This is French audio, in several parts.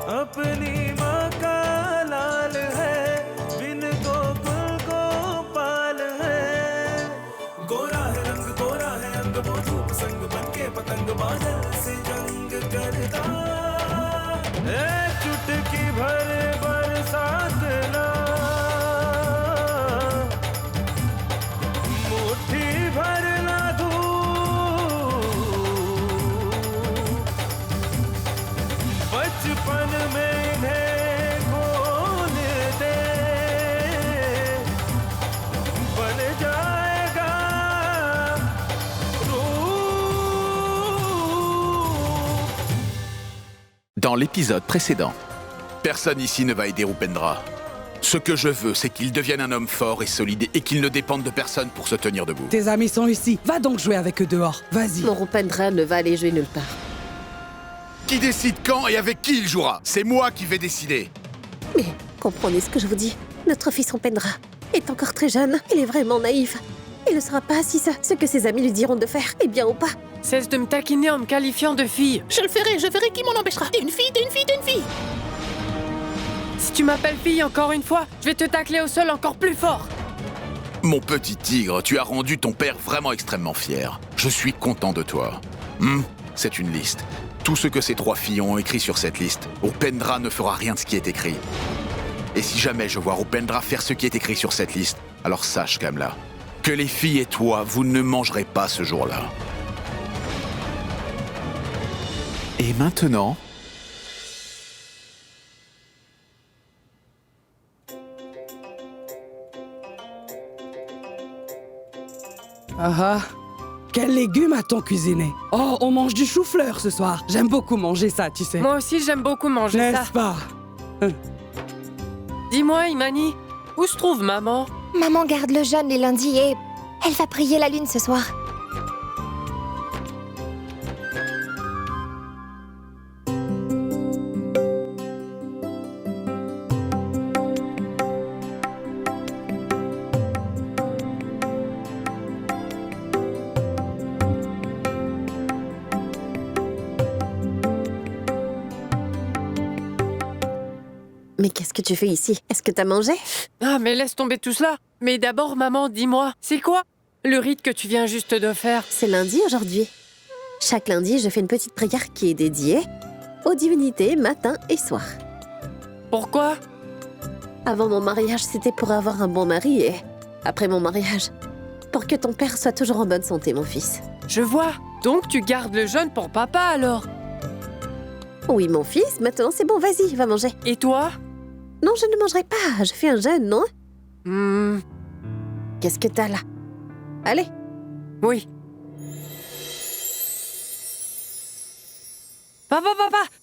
अपनी माँ का लाल है, बिन गोकुल गोपाल है। गोरा है रंग, गोरा है अंग, वो धूप संग बनके पतंग बादल से जंग करता। चुटकी भर बरसात ना, मुट्ठी भर ना धूप, बचपन में इन्हें खोल दे, बन जाएगा रूप। Dans l'épisode précédent, personne ici ne va aider Upendra. Ce que je veux, c'est qu'il devienne un homme fort et solide et qu'il ne dépende de personne pour se tenir debout. Tes amis sont ici. Va donc jouer avec eux dehors. Vas-y. Mon Upendra ne va aller jouer nulle part. Qui décide quand et avec qui il jouera? C'est moi qui vais décider. Mais comprenez ce que je vous dis. Notre fils Upendra est encore très jeune. Il est vraiment naïf. Il ne saura pas si ce que ses amis lui diront de faire est bien ou pas. Cesse de me taquiner en me qualifiant de fille. Je verrai qui m'en empêchera. T'es une fille. Si tu m'appelles fille encore une fois, je vais te tacler au sol encore plus fort. Mon petit tigre, tu as rendu ton père vraiment extrêmement fier. Je suis content de toi. C'est une liste. Tout ce que ces 3 filles ont écrit sur cette liste, Upendra ne fera rien de ce qui est écrit. Et si jamais je vois Upendra faire ce qui est écrit sur cette liste, alors sache, Kamla, que les filles et toi, vous ne mangerez pas ce jour-là. Et maintenant... Ah ah. Quels légumes a-t-on cuisiné? Oh, on mange du chou-fleur ce soir. J'aime beaucoup manger ça, tu sais. Moi aussi, j'aime beaucoup manger ça. N'est-ce pas? Dis-moi, Imani, où se trouve maman? Maman garde le jeûne les lundis et elle va prier la lune ce soir. Mais qu'est-ce que tu fais ici? Est-ce que t'as mangé? Ah, mais laisse tomber tout cela. Mais d'abord, maman, dis-moi, c'est quoi le rite que tu viens juste de faire? C'est lundi aujourd'hui. Chaque lundi, je fais une petite prière qui est dédiée aux divinités matin et soir. Pourquoi? Avant mon mariage, c'était pour avoir un bon mari et après mon mariage, pour que ton père soit toujours en bonne santé, mon fils. Je vois. Donc tu gardes le jeûne pour papa alors? Oui, mon fils, maintenant c'est bon, vas-y, va manger. Et toi? Non, je ne mangerai pas, je fais un jeûne, non? Qu'est-ce que t'as là? Allez. Oui. Papa,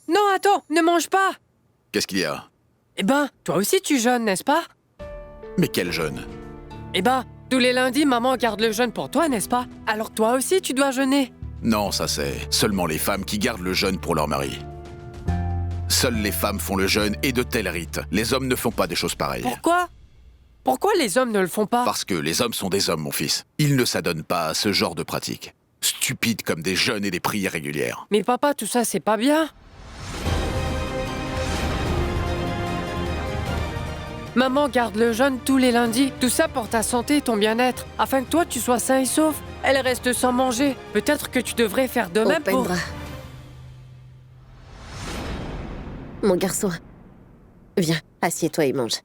non, attends, ne mange pas. Qu'est-ce qu'il y a? Eh ben, toi aussi tu jeûnes, n'est-ce pas? Mais quel jeûne? Eh ben, tous les lundis, maman garde le jeûne pour toi, n'est-ce pas? Alors toi aussi, tu dois jeûner. Non, ça c'est seulement les femmes qui gardent le jeûne pour leur mari. Seules les femmes font le jeûne et de tels rites. Les hommes ne font pas des choses pareilles. Pourquoi? Pourquoi les hommes ne le font pas? Parce que les hommes sont des hommes, mon fils. Ils ne s'adonnent pas à ce genre de pratique. Stupides comme des jeûnes et des prières régulières. Mais papa, tout ça, c'est pas bien. Maman garde le jeûne tous les lundis. Tout ça pour ta santé et ton bien-être. Afin que toi, tu sois sain et sauf. Elle reste sans manger. Peut-être que tu devrais faire de même pour... Upendra. Mon garçon, viens, assieds-toi et mange.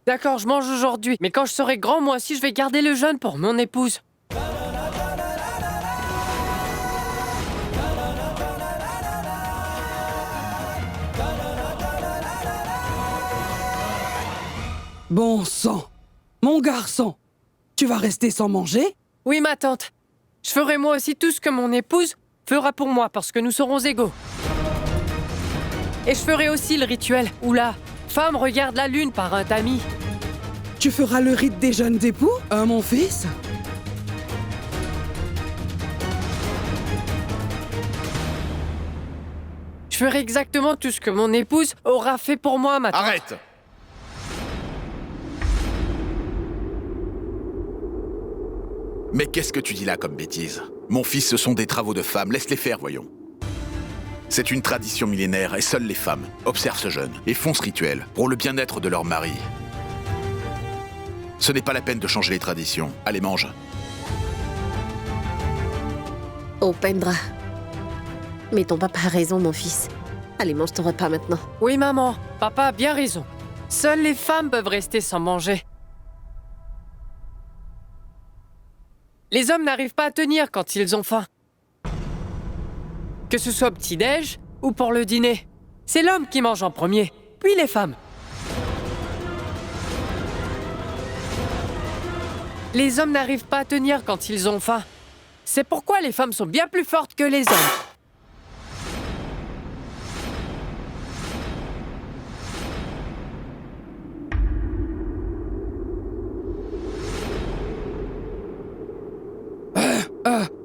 D'accord, je mange aujourd'hui. Mais quand je serai grand, moi aussi, je vais garder le jeûne pour mon épouse. Bon sang. Mon garçon, tu vas rester sans manger? Oui, ma tante. Je ferai moi aussi tout ce que mon épouse fera pour moi, parce que nous serons égaux. Et je ferai aussi le rituel où la femme regarde la lune par un tamis. Tu feras le rite des jeunes époux, mon fils? Je ferai exactement tout ce que mon épouse aura fait pour moi, ma tante. Arrête! Mais qu'est-ce que tu dis là comme bêtise? Mon fils, ce sont des travaux de femme, laisse-les faire, voyons. C'est une tradition millénaire et seules les femmes observent ce jeûne et font ce rituel pour le bien-être de leur mari. Ce n'est pas la peine de changer les traditions. Allez, mange. Oh, Pendra. Mais ton papa a raison, mon fils. Allez, mange ton repas maintenant. Oui, maman, papa a bien raison. Seules les femmes peuvent rester sans manger. Les hommes n'arrivent pas à tenir quand ils ont faim. Que ce soit au petit-déj ou pour le dîner. C'est l'homme qui mange en premier, puis les femmes. Les hommes n'arrivent pas à tenir quand ils ont faim. C'est pourquoi les femmes sont bien plus fortes que les hommes.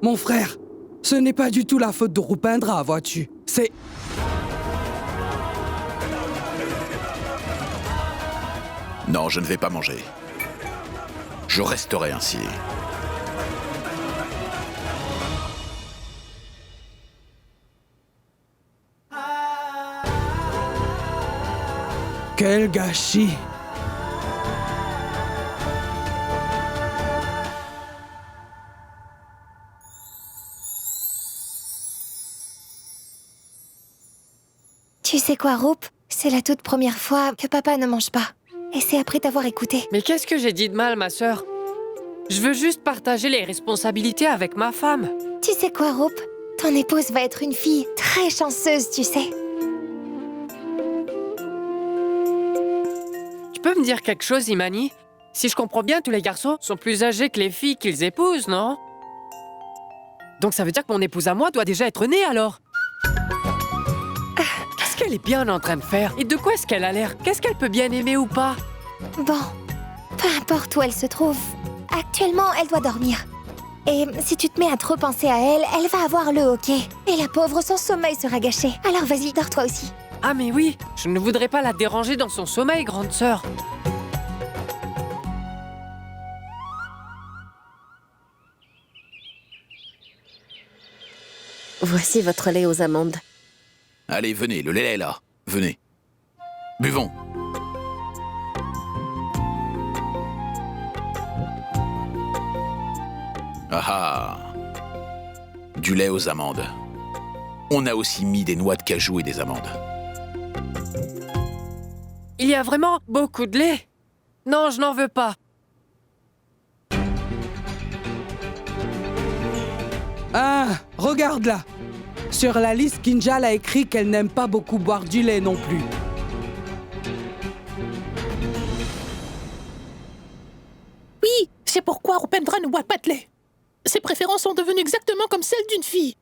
Mon frère, ce n'est pas du tout la faute de Rupendra, vois-tu. C'est... Non, je ne vais pas manger. Je resterai ainsi. Quel gâchis! Tu sais quoi, Rup? C'est la toute première fois que papa ne mange pas. Et c'est après t'avoir écouté. Mais qu'est-ce que j'ai dit de mal, ma sœur? Je veux juste partager les responsabilités avec ma femme. Tu sais quoi, Rup? Ton épouse va être une fille très chanceuse, tu sais. Tu peux me dire quelque chose, Imani? Si je comprends bien, tous les garçons sont plus âgés que les filles qu'ils épousent, non? Donc ça veut dire que mon épouse à moi doit déjà être née, alors? Qu'est-ce qu'elle est bien en train de faire? Et de quoi est-ce qu'elle a l'air? Qu'est-ce qu'elle peut bien aimer ou pas? Bon, peu importe où elle se trouve, actuellement, elle doit dormir. Et si tu te mets à trop penser à elle, elle va avoir le hoquet. Et la pauvre, son sommeil sera gâché. Alors vas-y, dors toi aussi. Ah mais oui, je ne voudrais pas la déranger dans son sommeil, grande sœur. Voici votre lait aux amandes. Allez, venez, le lait est là. Venez. Buvons. Ah ah. Du lait aux amandes. On a aussi mis des noix de cajou et des amandes. Il y a vraiment beaucoup de lait? Non, je n'en veux pas. Ah, regarde là. Sur la liste, Kinjal a écrit qu'elle n'aime pas beaucoup boire du lait non plus. Oui, c'est pourquoi Rupendra ne boit pas de lait. Ses préférences sont devenues exactement comme celles d'une fille.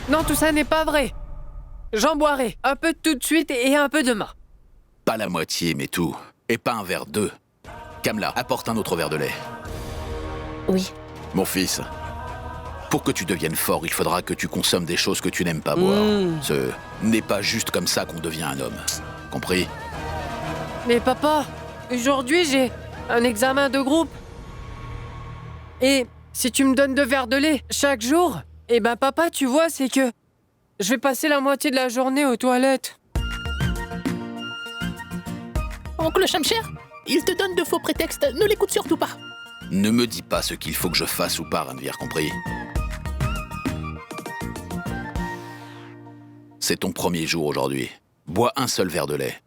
Non, tout ça n'est pas vrai. J'en boirai un peu tout de suite et un peu demain. Pas la moitié, mais tout. Et pas un verre d'eux. Kamla, apporte un autre verre de lait. Oui. Mon fils, pour que tu deviennes fort, il faudra que tu consommes des choses que tu n'aimes pas boire. Ce n'est pas juste comme ça qu'on devient un homme. Compris? Mais papa, aujourd'hui j'ai un examen de groupe. Et si tu me donnes 2 verres de lait chaque jour, eh ben papa, tu vois, c'est que je vais passer la moitié de la journée aux toilettes. Oncle Shamsher, il te donne de faux prétextes, ne l'écoute surtout pas. Ne me dis pas ce qu'il faut que je fasse ou pas, Ranveer, compris? C'est ton premier jour aujourd'hui. Bois un seul verre de lait.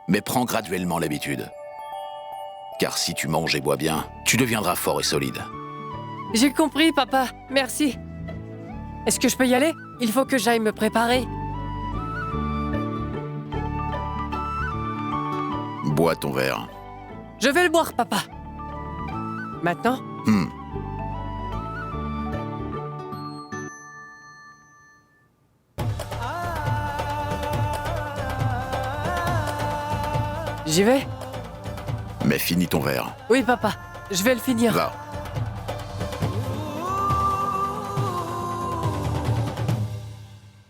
Mais prends graduellement l'habitude. Car si tu manges et bois bien, tu deviendras fort et solide. J'ai compris, papa. Merci. Est-ce que je peux y aller? Il faut que j'aille me préparer. Bois ton verre. Je vais le boire, papa. Maintenant? J'y vais? Mais finis ton verre. Oui, papa. Je vais le finir. Va.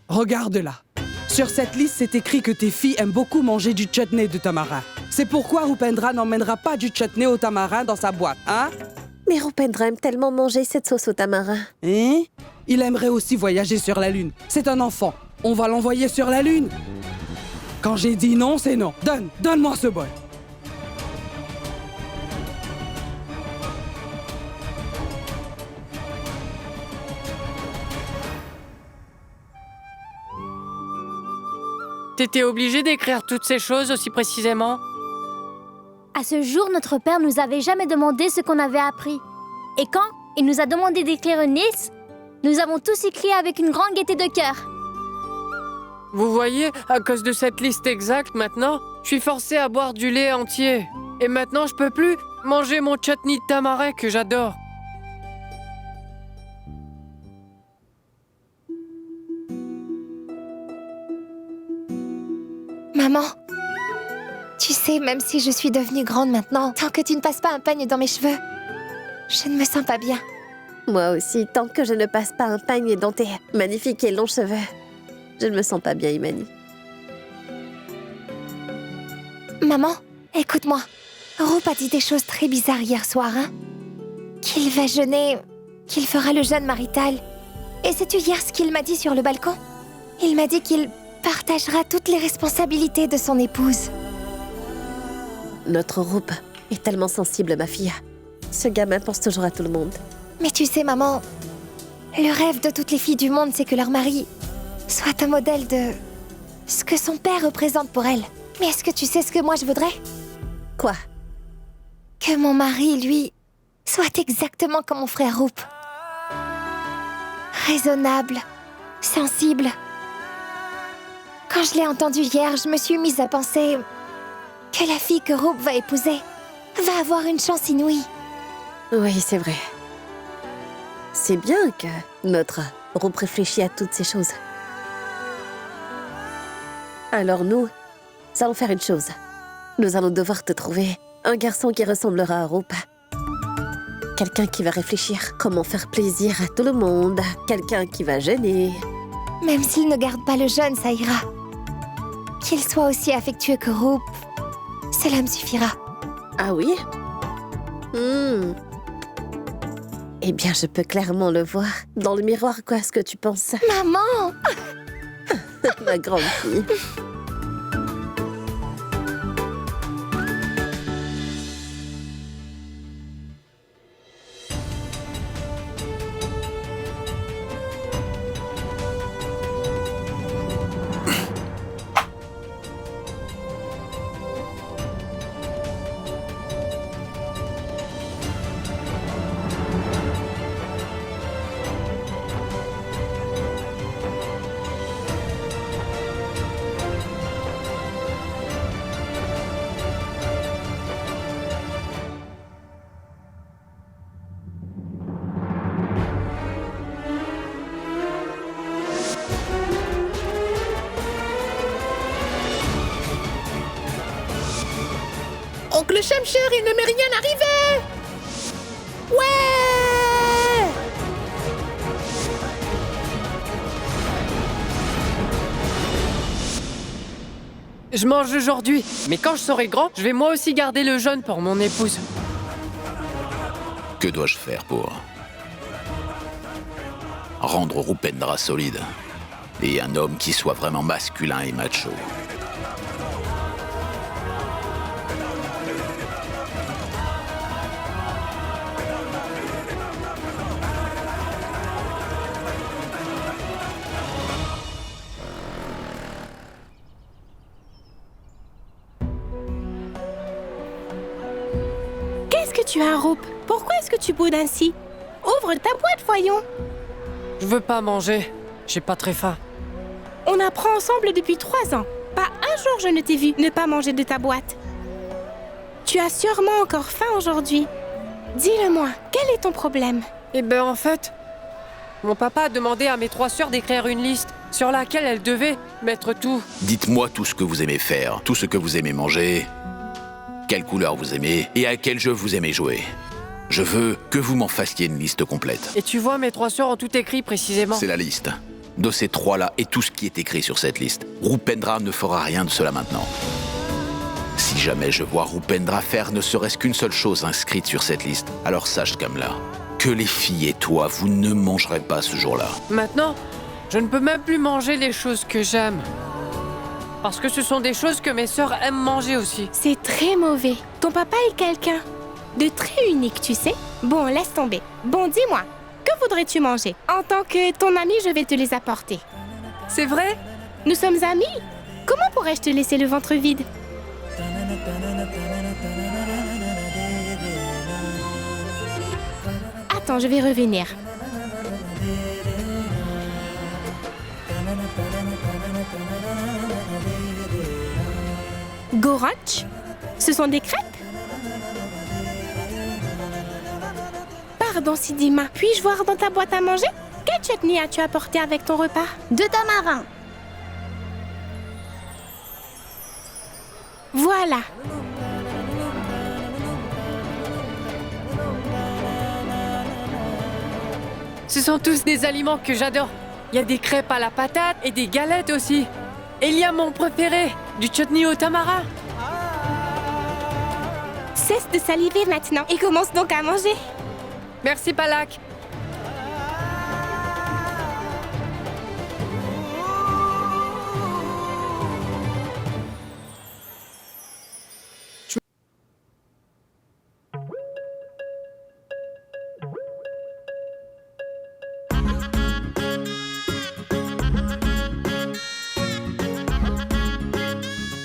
Regarde là. Sur cette liste, c'est écrit que tes filles aiment beaucoup manger du chutney de tamarin. C'est pourquoi Rupendra n'emmènera pas du chutney au tamarin dans sa boîte, hein? Mais Rupendra aime tellement manger cette sauce au tamarin. Hein? Il aimerait aussi voyager sur la Lune. C'est un enfant. On va l'envoyer sur la Lune. Quand j'ai dit non, c'est non. Donne-moi ce bol. T'étais obligé d'écrire toutes ces choses aussi précisément? À ce jour, notre père nous avait jamais demandé ce qu'on avait appris. Et quand il nous a demandé d'écrire une liste, nous avons tous écrit avec une grande gaieté de cœur. Vous voyez, à cause de cette liste exacte maintenant, je suis forcé à boire du lait entier. Et maintenant, je peux plus manger mon chutney de tamarin que j'adore. Maman, tu sais, même si je suis devenue grande maintenant, tant que tu ne passes pas un peigne dans mes cheveux, je ne me sens pas bien. Moi aussi, tant que je ne passe pas un peigne dans tes magnifiques et longs cheveux, je ne me sens pas bien, Imani. Maman, écoute-moi. Roop a dit des choses très bizarres hier soir, hein? Qu'il va jeûner, qu'il fera le jeûne marital. Et sais-tu hier ce qu'il m'a dit sur le balcon? Il m'a dit qu'il partagera toutes les responsabilités de son épouse. Notre Roop est tellement sensible, ma fille. Ce gamin pense toujours à tout le monde. Mais tu sais, maman, le rêve de toutes les filles du monde, c'est que leur mari soit un modèle de ce que son père représente pour elle. Mais est-ce que tu sais ce que moi je voudrais? Quoi? Que mon mari, lui, soit exactement comme mon frère Roop. Raisonnable, sensible. Quand je l'ai entendu hier, je me suis mise à penser que la fille que Roop va épouser va avoir une chance inouïe. Oui, c'est vrai. C'est bien que notre Roop réfléchit à toutes ces choses. Alors nous allons faire une chose. Nous allons devoir te trouver un garçon qui ressemblera à Roop. Quelqu'un qui va réfléchir comment faire plaisir à tout le monde. Quelqu'un qui va jeûner. Même s'il ne garde pas le jeûne, ça ira. Qu'il soit aussi affectueux que Roop, cela me suffira. Ah oui? Eh bien, je peux clairement le voir. Dans le miroir, quoi, ce que tu penses? Maman! Ma grande fille. Oncle Shamcher, il ne m'est rien arrivé! Ouais! Je mange aujourd'hui, mais quand je serai grand, je vais moi aussi garder le jeûne pour mon épouse. Que dois-je faire pour rendre Rupendra solide et un homme qui soit vraiment masculin et macho? Qu'est-ce que tu as, Roop? Pourquoi est-ce que tu boudes ainsi? Ouvre ta boîte, voyons. Je veux pas manger, j'ai pas très faim. On apprend ensemble depuis 3 ans. Pas un jour je ne t'ai vu ne pas manger de ta boîte. Tu as sûrement encore faim aujourd'hui. Dis-le-moi, quel est ton problème? Eh ben en fait, mon papa a demandé à mes 3 sœurs d'écrire une liste sur laquelle elles devaient mettre tout. Dites-moi tout ce que vous aimez faire, tout ce que vous aimez manger, quelle couleur vous aimez et à quel jeu vous aimez jouer. Je veux que vous m'en fassiez une liste complète. Et tu vois, mes 3 sœurs ont tout écrit précisément. C'est la liste de ces 3-là et tout ce qui est écrit sur cette liste. Rupendra ne fera rien de cela maintenant. Si jamais je vois Rupendra faire ne serait-ce qu'une seule chose inscrite sur cette liste, alors sache, Kamla, que les filles et toi, vous ne mangerez pas ce jour-là. Maintenant, je ne peux même plus manger les choses que j'aime. Parce que ce sont des choses que mes sœurs aiment manger aussi. C'est très mauvais. Ton papa est quelqu'un de très unique, tu sais. Bon, laisse tomber. Bon, dis-moi, que voudrais-tu manger? En tant que ton ami, je vais te les apporter. C'est vrai? Nous sommes amis? Comment pourrais-je te laisser le ventre vide? Attends, je vais revenir. Goranch? Ce sont des crêpes? Pardon, Sidima. Puis-je voir dans ta boîte à manger? Quelle chutney as-tu apporté avec ton repas? 2 tamarins. Voilà. Ce sont tous des aliments que j'adore. Il y a des crêpes à la patate et des galettes aussi. Et il y a mon préféré, du chutney au tamarin. Cesse de saliver maintenant et commence donc à manger. Merci, Palak.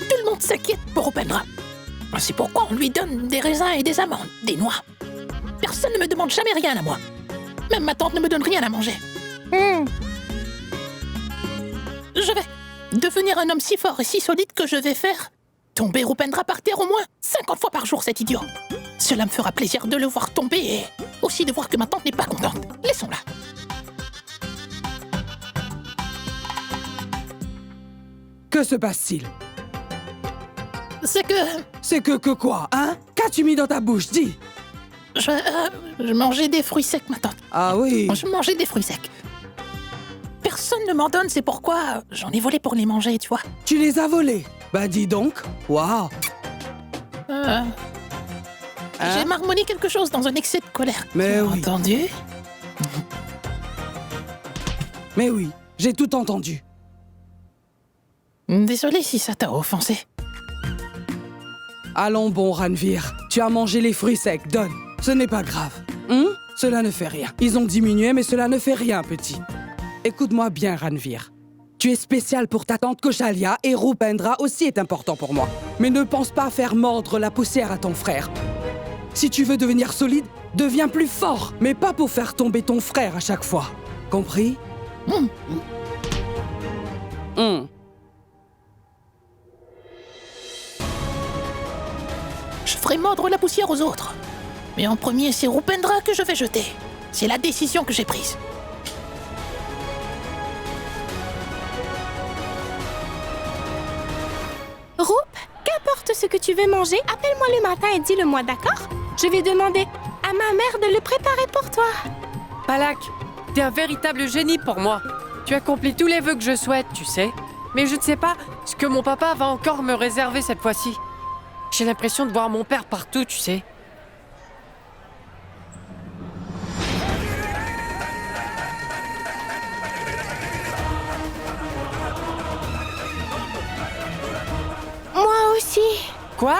Tout le monde s'inquiète pour Rupendra. C'est pourquoi on lui donne des raisins et des amandes, des noix. Personne ne me demande jamais rien à moi. Même ma tante ne me donne rien à manger. Je vais devenir un homme si fort et si solide que je vais faire tomber Rupendra par terre au moins 50 fois par jour, cet idiot. Cela me fera plaisir de le voir tomber et aussi de voir que ma tante n'est pas contente. Laissons-la. Que se passe-t-il? C'est que C'est que quoi, hein? Qu'as-tu mis dans ta bouche, dis? je mangeais des fruits secs, ma tante. Ah oui. Je mangeais des fruits secs. Personne ne m'en donne, c'est pourquoi j'en ai volé pour les manger, tu vois. Tu les as volés? Bah dis donc. Waouh. J'ai marmonné quelque chose dans un excès de colère. Mais Tu as oui. entendu? Mais oui, j'ai tout entendu. Désolé si ça t'a offensé. Allons bon, Ranvir. Tu as mangé les fruits secs, donne. Ce n'est pas grave. Cela ne fait rien. Ils ont diminué, mais cela ne fait rien, petit. Écoute-moi bien, Ranvir. Tu es spécial pour ta tante Koshalia et Rupendra aussi est important pour moi. Mais ne pense pas faire mordre la poussière à ton frère. Si tu veux devenir solide, deviens plus fort, mais pas pour faire tomber ton frère à chaque fois. Compris? Je ferai mordre la poussière aux autres. Mais en premier, c'est Rupendra que je vais jeter. C'est la décision que j'ai prise. Roup, qu'importe ce que tu veux manger, appelle-moi le matin et dis-le-moi, d'accord? Je vais demander à ma mère de le préparer pour toi. Palak, t'es un véritable génie pour moi. Tu accomplis tous les vœux que je souhaite, tu sais. Mais je ne sais pas ce que mon papa va encore me réserver cette fois-ci. J'ai l'impression de voir mon père partout, tu sais. Moi aussi. Quoi?